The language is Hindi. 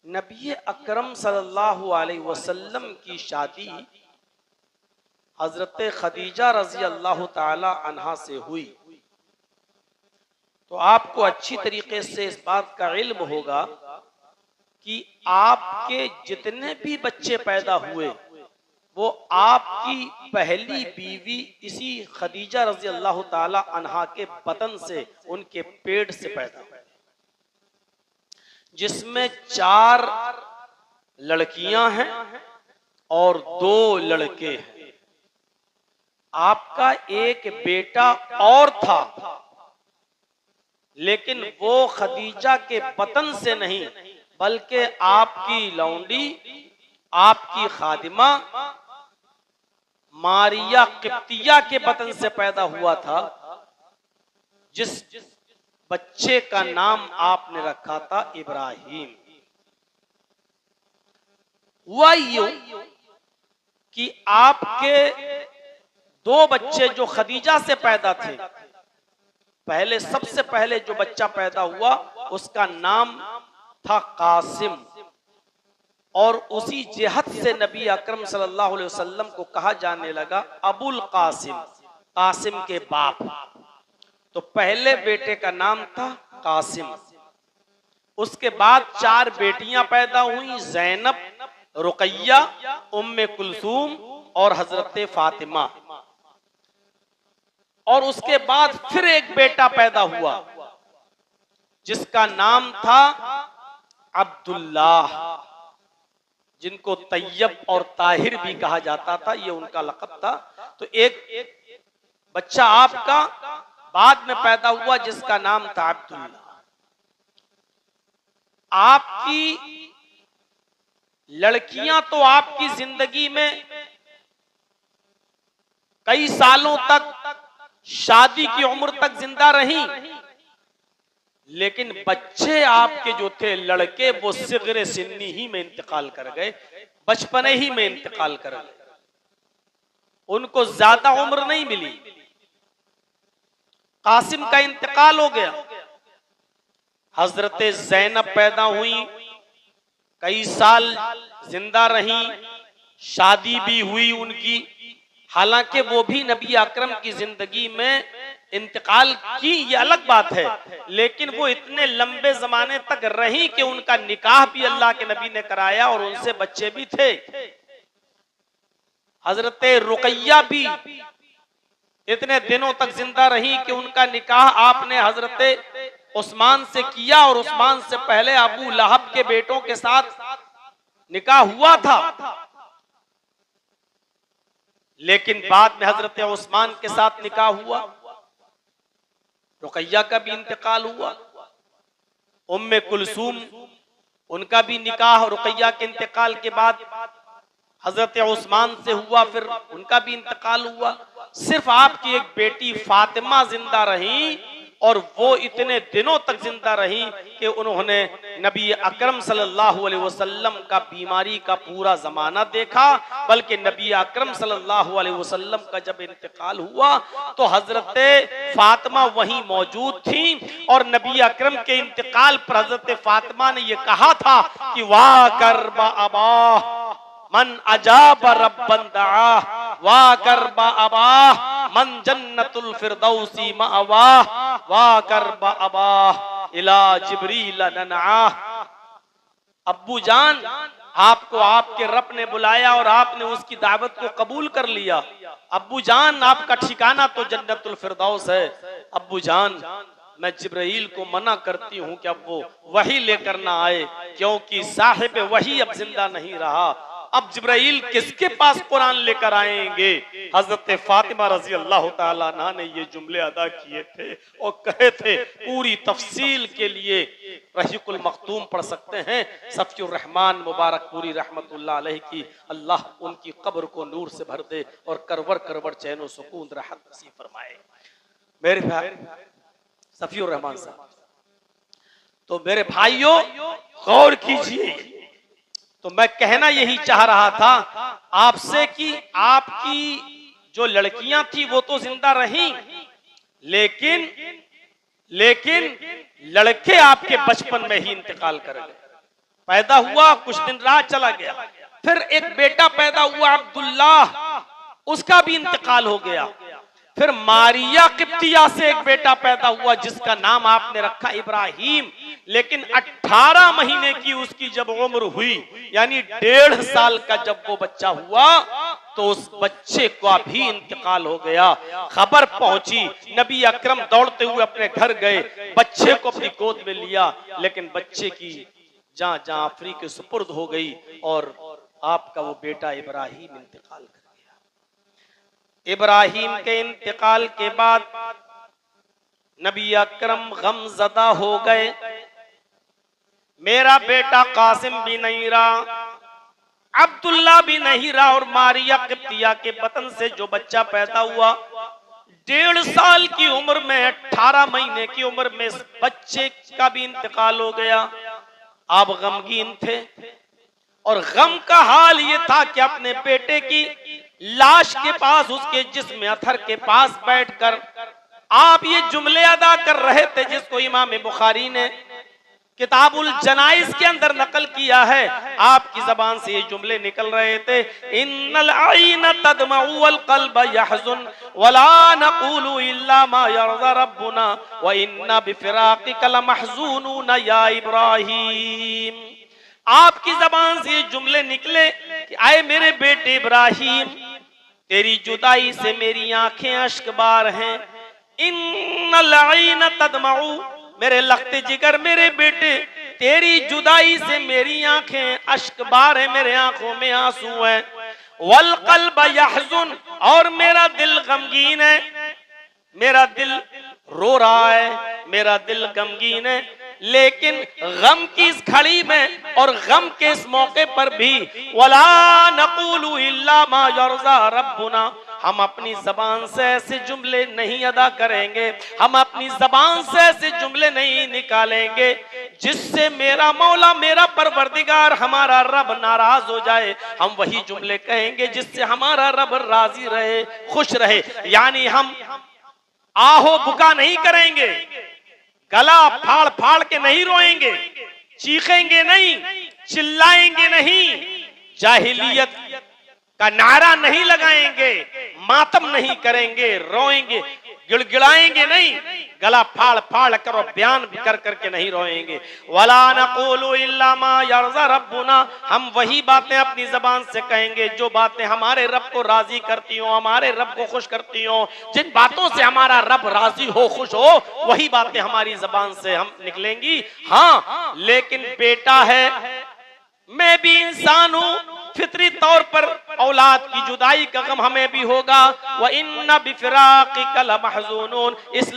नबी अकरम सल्लल्लाहु अलैहि वसल्लम की शादी हजरत खदीजा रजी अल्लाह ताला अन्हा से हुई। तो आपको अच्छी तरीके से इस बात का इल्म होगा कि आपके जितने भी बच्चे पैदा हुए वो आपकी पहली बीवी इसी खदीजा रजी अल्लाह ताला अन्हा के बतन से, उनके पेट से पैदा हुए, जिसमें 4 लड़कियां हैं और 2 लड़के हैं। आपका एक बेटा और था, लेकिन वो खदीजा के बतन से नहीं बल्कि आपकी लौंडी, आपकी खादिमा मारिया किप्तिया के बतन से पैदा हुआ था, जिस बच्चे का नाम आपने रखा था इब्राहिम। हुआ यूं कि आपके 2 बच्चे जो खदीजा से पैदा थे, पहले सबसे पहले जो बच्चा पैदा हुआ उसका नाम था कासिम, और उसी जेहत से नबी अकरम सल्लल्लाहु अलैहि वसल्लम को कहा जाने लगा अबुल कासिम, कासिम के बाप। तो पहले बेटे का नाम था कासिम। उसके बाद 4 बेटियां पैदा हुई, ज़ैनब, रुकैया, उम्मे कुलसूम और हजरत फातिमा। और उसके बाद फिर एक बेटा पैदा हुआ जिसका नाम था अब्दुल्लाह, जिनको तैयब और ताहिर भी कहा जाता था, ये उनका लक़ब था। तो एक बच्चा आपका बाद में पैदा हुआ जिसका नाम था अब्दुल्लाह। आपकी लड़कियां तो आपकी जिंदगी में कई सालों तक, शादी की उम्र तक जिंदा रहीं, लेकिन बच्चे आपके जो थे लड़के वो सिगरे सिन्नी ही में इंतकाल कर गए, बचपने ही में इंतकाल कर गए, उनको ज्यादा उम्र नहीं मिली। कासिम का इंतकाल हो गया, हजरत ज़ैनब पैदा हुई, कई साल जिंदा रही, शादी भी हुई उनकी। हालांकि वो भी नबी अकरम की जिंदगी में इंतकाल की, ये अलग बात है, लेकिन वो इतने लंबे जमाने तक रही कि उनका निकाह भी अल्लाह के नबी ने कराया और उनसे बच्चे भी थे। हजरत रुकैया भी इतने दिनों तक जिंदा रही कि उनका निकाह आपने हजरत उस्मान से किया, और उस्मान से पहले अबू लहब के बेटों के साथ निकाह हुआ था, लेकिन बाद में हजरत उस्मान के साथ निकाह हुआ। रुकैया का भी इंतकाल हुआ। उम्मे कुलसूम, उनका भी निकाह रुकैया के इंतकाल के बाद हजरत उस्मान से हुआ, फिर उनका भी इंतकाल हुआ। सिर्फ आपकी एक बेटी फातिमा जिंदा रही, और वो इतने दिनों तक जिंदा रही कि उन्होंने नबी अकरम सल्लल्लाहु अलैहि वसल्लम का बीमारी का पूरा जमाना देखा। बल्कि नबी अकरम सल्लल्लाहु अलैहि वसल्लम का जब इंतकाल हुआ तो हजरत फातिमा वहीं मौजूद थी, और नबी अकरम के इंतकाल पर हजरत फातिमा ने यह कहा था कि वाह करबा अबा मन अजाब रब्बन दआ, वाह करबा अबा मन जन्नतुल फिरदौसी मअवा, वाह करबा अबा इला जिब्रील ननआ। अब्बू जान, आपको आपके रब ने बुलाया और आपने उसकी दावत को कबूल कर लिया। अब्बू जान, आपका ठिकाना तो जन्नतुल फिरदौस है। अब्बू जान, मैं जिब्राइल को मना करती हूँ कि अब वो वही लेकर ना आए, क्योंकि साहिब वही अब जिंदा नहीं रहा। अब जिब्राइल किसके पास कुरान लेकर आएंगे? हजरत फातिमा रजी अल्लाह ताला अन्हा ने ये जुमले अदा किए थे और कहे थे। पूरी तफसील के लिए रहीकुल मखतूम पढ़ सकते हैं। सफीउर रहमान मुबारक पूरी रहमतुल्लाह अलैह की अल्लाह उनकी कब्र को नूर से भर दे और करवर करवर चैन और सुकून राहत नसीब फरमाए। मेरे भाई सफीउर रहमान साहब, तो मेरे भाइयों गौर कीजिए। तो मैं कहना यही चाह रहा था आपसे कि आपकी जो लड़कियां थी वो तो जिंदा रहीं, लेकिन लड़के आपके बचपन में ही इंतकाल कर गए। पैदा हुआ, कुछ दिन रहा, चला गया। फिर एक बेटा पैदा हुआ अब्दुल्लाह, उसका भी इंतकाल हो गया। फिर मारिया किप्तिया से एक बेटा पैदा हुआ जिसका नाम आपने रखा इब्राहिम, लेकिन 18 महीने की उसकी जब उम्र हुई, यानी 1.5 साल का जब वो बच्चा हुआ, तो उस बच्चे का भी इंतकाल हो गया। खबर पहुंची, नबी अकरम दौड़ते हुए अपने घर गए, बच्चे को अपनी गोद में लिया, लेकिन बच्चे की जान जाफरी के सुपुर्द हो गई और आपका वो बेटा इब्राहिम इंतकाल कर गया। इब्राहिम के इंतकाल के बाद नबी अकरम गमज़दा हो गए, मेरा बेटा कासिम भी नहीं रहा, अब्दुल्ला भी नहीं रहा, और मारिया किप्तिया के बतन से जो बच्चा पैदा हुआ 1.5 साल की उम्र में, 18 महीने की उम्र में इस बच्चे का भी इंतकाल हो गया। आप गमगीन थे और गम का हाल ये था कि अपने बेटे की लाश के पास, उसके जिस्म अथर के पास बैठकर आप ये जुमले अदा कर रहे थे जिसको इमाम बुखारी ने किताबुल जनाइज के अंदर नकल किया है। आपकी जबान से ये जुमले निकल रहे थे, इन्नल आईन तदमउ वल कल्ब यहज़ुन वला नक़ूलु इल्ला मा यरज़ा रब्बुना व इन्ना बिफ़िराक़िका लमहज़ूनून या इब्राहीम। आपकी जबान से ये जुमले निकले कि आए मेरे बेटे इब्राहिम, तेरी जुदाई से मेरी आंखें अश्कबार हैं। इन्नल आईन तदमउ, मेरे लख्ते जिगर मेरे बेटे, तेरी जुदाई से मेरी आंखें अश्कबार है, मेरे आंखों में आंसू है। वल कल्ब यहज़ुन, और मेरा दिल गमगीन है, मेरा दिल रो रहा है, मेरा दिल गमगीन है। लेकिन गम की इस घड़ी में और गम के इस मौके पर भी वला नक़ूलु इल्ला मा यरज़ा रब्बुना, हम अपनी जबान से ऐसे जुमले नहीं अदा करेंगे, हम अपनी जबान से ऐसे जुमले नहीं निकालेंगे जिससे मेरा मौला, मेरा परवरदिगार, हमारा रब नाराज हो जाए। हम वही जुमले कहेंगे जिससे हमारा रब राजी रहे, खुश रहे। यानी हम आहो बुका नहीं करेंगे, गला फाड़ फाड़ के नहीं रोएंगे, चीखेंगे नहीं, चिल्लाएंगे नहीं, जाहिलियत का नारा नहीं लगाएंगे, मातम नहीं करेंगे, रोएंगे, गिड़गिड़ाएंगे नहीं, गला फाड़ फाड़ कर और बयान भी कर करके नहीं रोएंगे। वला नक़ूलु इल्ला मा यरज़ा रब्बुना, हम वही बातें अपनी जबान से कहेंगे जो बातें हमारे रब को राजी करती हो, हमारे रब को खुश करती हो। जिन बातों से हमारा रब राजी हो, खुश हो, वही बातें हमारी जबान से हम निकलेंगी। हाँ, लेकिन बेटा है, मैं भी इंसान हूं, फितरी तौर पर औलाद की जुदाई का गम हमें भी होगा। व इन्ना बिफ़िराक़िका लमहज़ूनून, इस